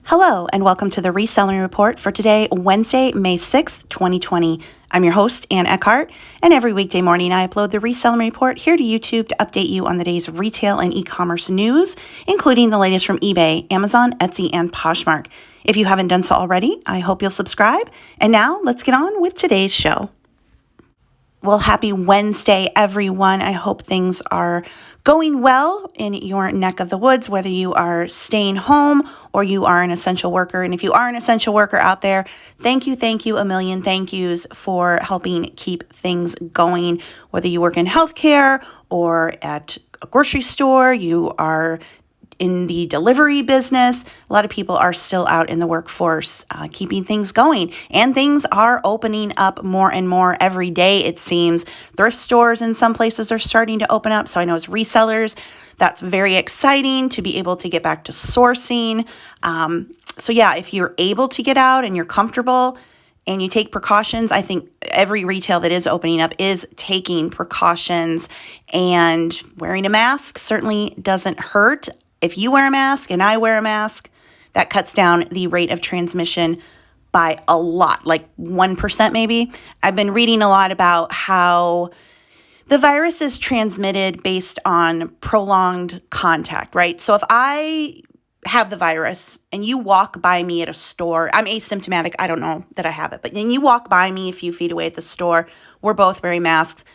Hello, and welcome to the Reselling Report for today, Wednesday, May 6th, 2020. I'm your host, Ann Eckhart, and every weekday morning I upload the Reselling Report here to YouTube to update you on the day's retail and e-commerce news, including the latest from eBay, Amazon, Etsy, and Poshmark. If you haven't done so already, I hope you'll subscribe. And now, let's get on with today's show. Well, happy Wednesday, everyone. I hope things are going well in your neck of the woods, whether you are staying home or you are an essential worker. And if you are an essential worker out there, thank you, a million thank yous for helping keep things going. Whether you work in healthcare or at a grocery store, you are in the delivery business, a lot of people are still out in the workforce, keeping things going. And things are opening up more and more every day, it seems. Thrift stores in some places are starting to open up. So I know as resellers, that's very exciting to be able to get back to sourcing. So yeah, if you're able to get out and you're comfortable and you take precautions, I think every retail that is opening up is taking precautions, and wearing a mask certainly doesn't hurt. If you wear a mask and I wear a mask, that cuts down the rate of transmission by a lot, like 1% maybe. I've been reading a lot about how the virus is transmitted based on prolonged contact, right? So if I have the virus and you walk by me at a store, I'm asymptomatic, I don't know that I have it, but then you walk by me a few feet away at the store, we're both wearing masks,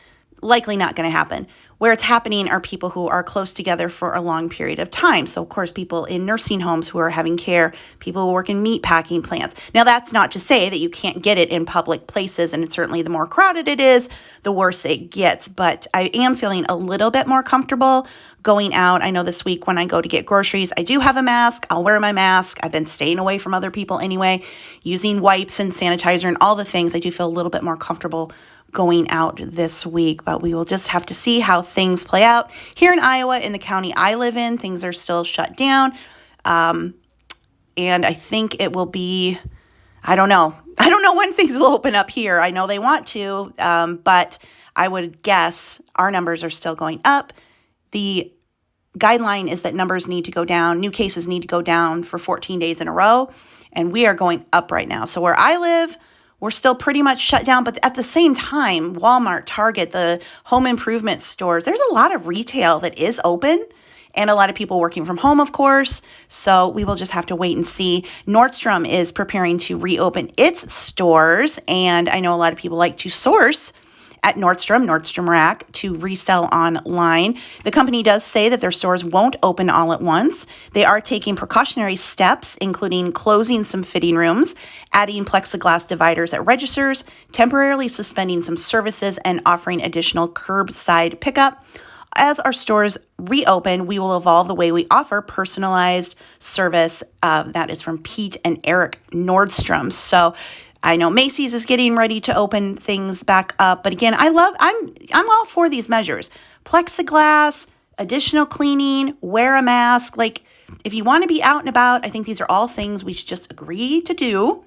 likely not going to happen. Where it's happening are people who are close together for a long period of time. So, of course, people in nursing homes who are having care, people who work in meat packing plants. Now, that's not to say that you can't get it in public places, and certainly the more crowded it is, the worse it gets. But I am feeling a little bit more comfortable going out. I know this week when I go to get groceries, I do have a mask. I'll wear my mask. I've been staying away from other people anyway, using wipes and sanitizer and all the things. I do feel a little bit more comfortable going out this week, but we will just have to see how things play out. Here in Iowa, in the county I live in, things are still shut down. And I think it will be, I don't know when things will open up here. I know they want to, but I would guess our numbers are still going up. The guideline is that numbers need to go down, new cases need to go down for 14 days in a row, and we are going up right now. So where I live, we're still pretty much shut down, but at the same time, Walmart, Target, the home improvement stores, there's a lot of retail that is open and a lot of people working from home, of course. So we will just have to wait and see. Nordstrom is preparing to reopen its stores, and I know a lot of people like to source at Nordstrom Rack, to resell online. The company does say that their stores won't open all at once. They are taking precautionary steps, including closing some fitting rooms, adding plexiglass dividers at registers, temporarily suspending some services, and offering additional curbside pickup. As our stores reopen, we will evolve the way we offer personalized service. That is from Pete and Eric Nordstrom. So I know Macy's is getting ready to open things back up, but again, I'm all for these measures. Plexiglass, additional cleaning, wear a mask. Like, if you want to be out and about, I think these are all things we should just agree to do.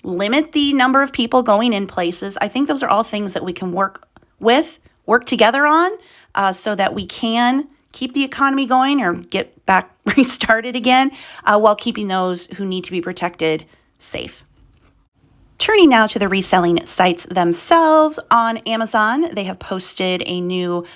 Limit the number of people going in places. I think those are all things that we can work together on, so that we can keep the economy going or get back restarted again, while keeping those who need to be protected safe. Turning now to the reselling sites themselves. On Amazon, they have posted a new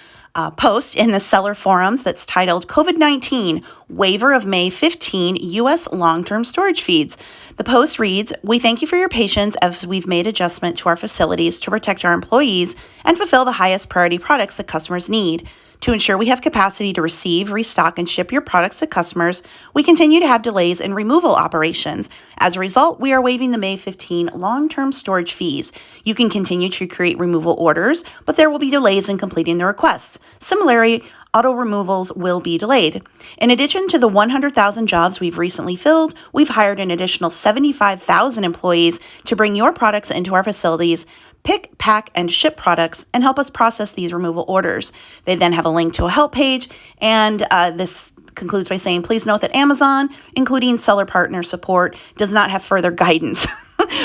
post in the seller forums that's titled COVID-19 Waiver of May 15 U.S. Long-Term Storage Fees. The post reads, "We thank you for your patience as we've made adjustment to our facilities to protect our employees and fulfill the highest priority products that customers need. To ensure we have capacity to receive, restock, and ship your products to customers, we continue to have delays in removal operations. As a result, we are waiving the May 15 long-term storage fees. You can continue to create removal orders, but there will be delays in completing the requests. Similarly, auto removals will be delayed. In addition to the 100,000 jobs we've recently filled, we've hired an additional 75,000 employees to bring your products into our facilities, pick, pack, and ship products, and help us process these removal orders." They then have a link to a help page, and this concludes by saying, "Please note that Amazon, including seller partner support, does not have further guidance.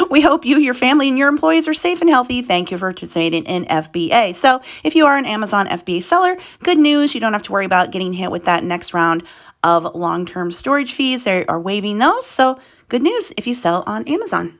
We hope you, your family, and your employees are safe and healthy. Thank you for participating in FBA." So if you are an Amazon FBA seller, good news. You don't have to worry about getting hit with that next round of long-term storage fees. They are waiving those. So good news if you sell on Amazon.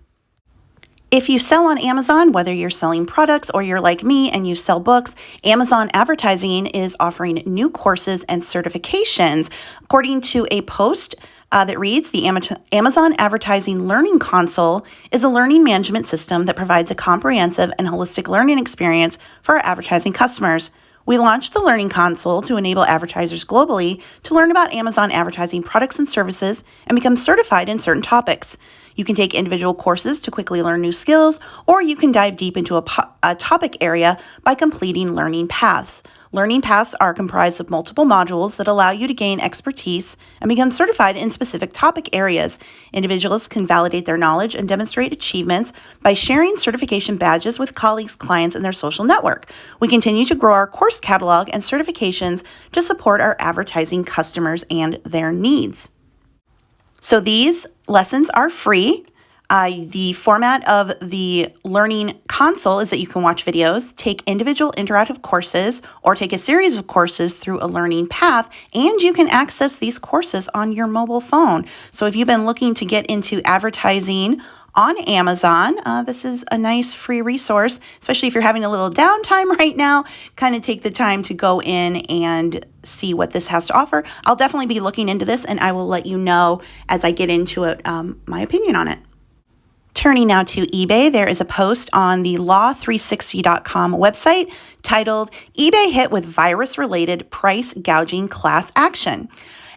If you sell on Amazon, whether you're selling products or you're like me and you sell books, Amazon Advertising is offering new courses and certifications. According to a post that reads, the Amazon Advertising Learning Console is a learning management system that provides a comprehensive and holistic learning experience for our advertising customers. We launched the Learning Console to enable advertisers globally to learn about Amazon advertising products and services and become certified in certain topics. You can take individual courses to quickly learn new skills, or you can dive deep into a topic area by completing learning paths. Learning paths are comprised of multiple modules that allow you to gain expertise and become certified in specific topic areas. Individuals can validate their knowledge and demonstrate achievements by sharing certification badges with colleagues, clients, and their social network. We continue to grow our course catalog and certifications to support our advertising customers and their needs. So these lessons are free. The format of the Learning Console is that you can watch videos, take individual interactive courses, or take a series of courses through a learning path, and you can access these courses on your mobile phone. So if you've been looking to get into advertising on Amazon, this is a nice free resource, especially if you're having a little downtime right now. Kind of take the time to go in and see what this has to offer. I'll definitely be looking into this, and I will let you know as I get into it, my opinion on it. Turning now to eBay, there is a post on the law360.com website titled, eBay hit with virus-related price gouging class action.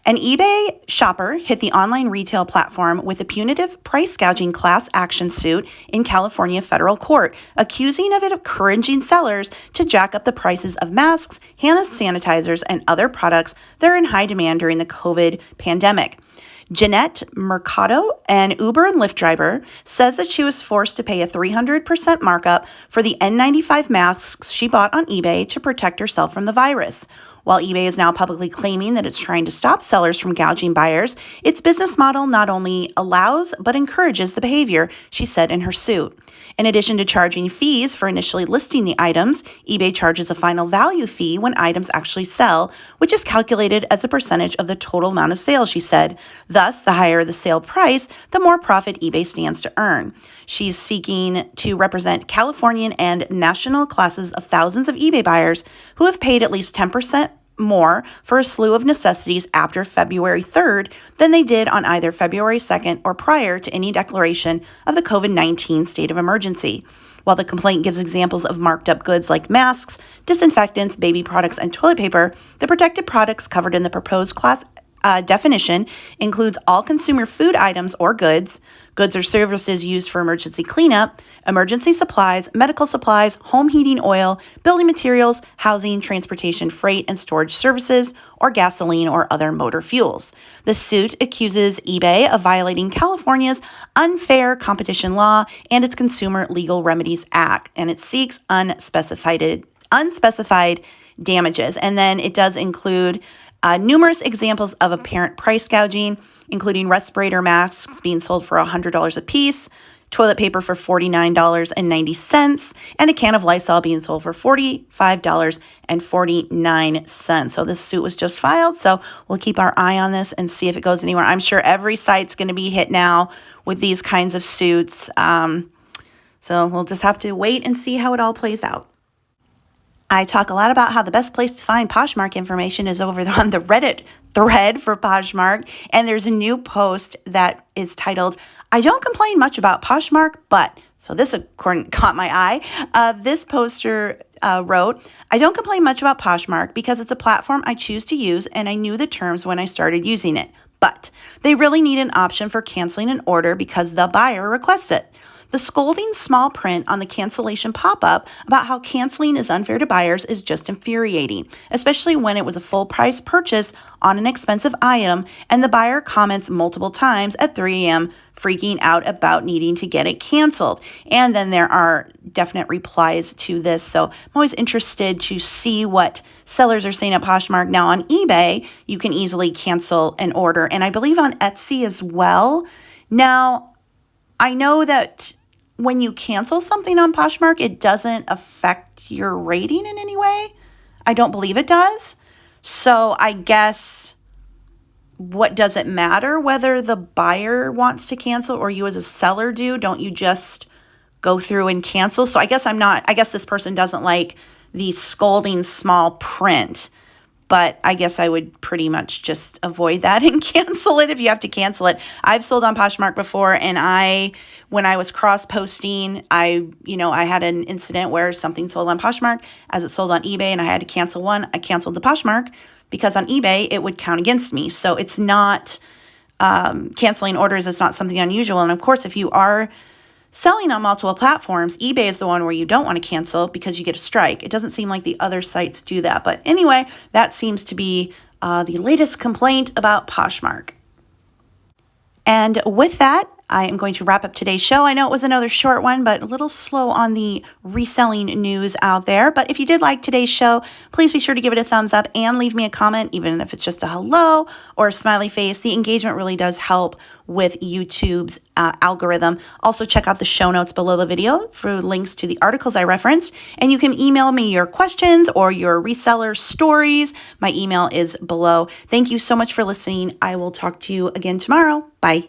An eBay shopper hit the online retail platform with a punitive price gouging class action suit in California federal court, accusing of it of encouraging sellers to jack up the prices of masks, hand sanitizers, and other products that are in high demand during the COVID pandemic. Jeanette Mercado, an Uber and Lyft driver, says that she was forced to pay a 300% markup for the N95 masks she bought on eBay to protect herself from the virus. While eBay is now publicly claiming that it's trying to stop sellers from gouging buyers, its business model not only allows but encourages the behavior, she said in her suit. In addition to charging fees for initially listing the items, eBay charges a final value fee when items actually sell, which is calculated as a percentage of the total amount of sales, she said. Thus, the higher the sale price, the more profit eBay stands to earn. She's seeking to represent Californian and national classes of thousands of eBay buyers who have paid at least 10% more for a slew of necessities after February 3rd than they did on either February 2nd or prior to any declaration of the COVID-19 state of emergency. While the complaint gives examples of marked up goods like masks, disinfectants, baby products, and toilet paper, the protected products covered in the proposed class definition includes all consumer food items or goods or services used for emergency cleanup, emergency supplies, medical supplies, home heating oil, building materials, housing, transportation, freight, and storage services, or gasoline or other motor fuels. The suit accuses eBay of violating California's Unfair Competition Law and its Consumer Legal Remedies Act, and it seeks unspecified damages. And then it does include numerous examples of apparent price gouging, including respirator masks being sold for $100 a piece, toilet paper for $49.90, and a can of Lysol being sold for $45.49. So this suit was just filed, so we'll keep our eye on this and see if it goes anywhere. I'm sure every site's going to be hit now with these kinds of suits. So we'll just have to wait and see how it all plays out. I talk a lot about how the best place to find Poshmark information is over on the Reddit thread for Poshmark. And there's a new post that is titled, I don't complain much about Poshmark, but, so this caught my eye. This poster wrote, I don't complain much about Poshmark because it's a platform I choose to use and I knew the terms when I started using it. But they really need an option for canceling an order because the buyer requests it. The scolding small print on the cancellation pop-up about how canceling is unfair to buyers is just infuriating, especially when it was a full price purchase on an expensive item and the buyer comments multiple times at 3 a.m. freaking out about needing to get it canceled. And then there are definite replies to this. So I'm always interested to see what sellers are saying at Poshmark. Now on eBay, you can easily cancel an order, and I believe on Etsy as well. Now, I know that when you cancel something on Poshmark, it doesn't affect your rating in any way. I don't believe it does. So I guess what does it matter whether the buyer wants to cancel or you as a seller do? Don't you just go through and cancel? So I guess this person doesn't like the scolding small print, but I guess I would pretty much just avoid that and cancel it if you have to cancel it. I've sold on Poshmark before, and when I was cross-posting, I had an incident where something sold on Poshmark as it sold on eBay, and I had to cancel one. I canceled the Poshmark because on eBay, it would count against me. So it's not, canceling orders is not something unusual. And of course, if you are selling on multiple platforms, eBay is the one where you don't want to cancel because you get a strike. It doesn't seem like the other sites do that. But anyway, that seems to be the latest complaint about Poshmark. And with that, I am going to wrap up today's show. I know it was another short one, but a little slow on the reselling news out there. But if you did like today's show, please be sure to give it a thumbs up and leave me a comment, even if it's just a hello or a smiley face. The engagement really does help with YouTube's algorithm. Also, check out the show notes below the video for links to the articles I referenced. And you can email me your questions or your reseller stories. My email is below. Thank you so much for listening. I will talk to you again tomorrow. Bye.